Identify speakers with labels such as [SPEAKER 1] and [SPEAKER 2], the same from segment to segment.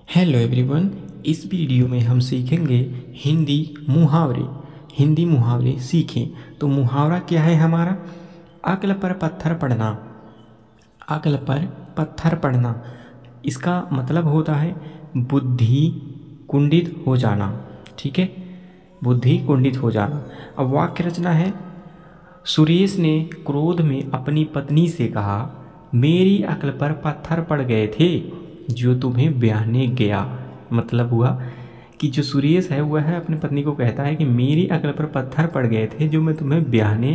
[SPEAKER 1] Hello everyone. इस video में हम सीखेंगे हिंदी मुहावरे। हिंदी मुहावरे सीखें तो मुहावरा क्या है हमारा? अक्ल पर पत्थर पड़ना। अक्ल पर पत्थर पड़ना इसका मतलब होता है बुद्धि कुंडित हो जाना। ठीक है, बुद्धि कुंडित हो जाना। अब वाक्य रचना है, सुरेश ने क्रोध में अपनी पत्नी से कहा, मेरी अक्ल पर पत्थर पड़ गए थे जो तुम्हें ब्याहने गया। मतलब हुआ कि जो सुरेश है वह है अपनी पत्नी को कहता है कि मेरी अक्ल पर पत्थर पड़ गए थे जो मैं तुम्हें ब्याहने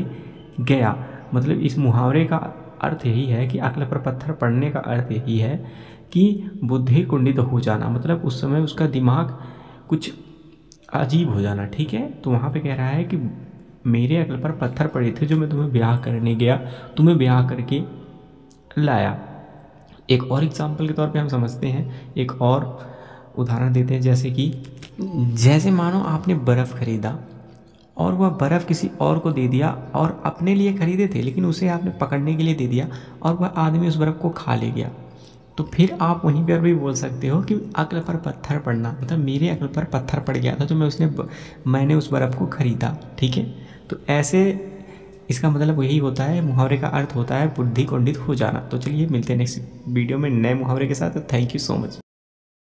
[SPEAKER 1] गया। मतलब इस मुहावरे का अर्थ यही है कि अक्ल पर पत्थर पड़ने का अर्थ यही है कि बुद्धि कुंडित हो जाना, मतलब उस समय उसका दिमाग कुछ अजीब हो जाना। ठीक है, तो वहाँ पे कह रहा है कि मेरे अक्ल पर पत्थर पड़े थे जो मैं तुम्हें ब्याह करने गया, तुम्हें ब्याह करके लाया। एक और एग्जाम्पल के तौर पे हम समझते हैं, एक और उदाहरण देते हैं, जैसे मानो आपने बर्फ़ ख़रीदा और वह बर्फ़ किसी और को दे दिया, और अपने लिए ख़रीदे थे लेकिन उसे आपने पकड़ने के लिए दे दिया और वह आदमी उस बर्फ़ को खा ले गया। तो फिर आप वहीं पर भी बोल सकते हो कि अक्ल पर पत्थर पड़ना, मतलब मेरे अक्ल पर पत्थर पड़ गया था जो मैंने उस बर्फ़ को ख़रीदा। ठीक है, तो ऐसे इसका मतलब यही होता है, मुहावरे का अर्थ होता है बुद्धि कुंडित हो जाना। तो चलिए मिलते हैं नेक्स्ट वीडियो में नए मुहावरे के साथ। Thank you so much.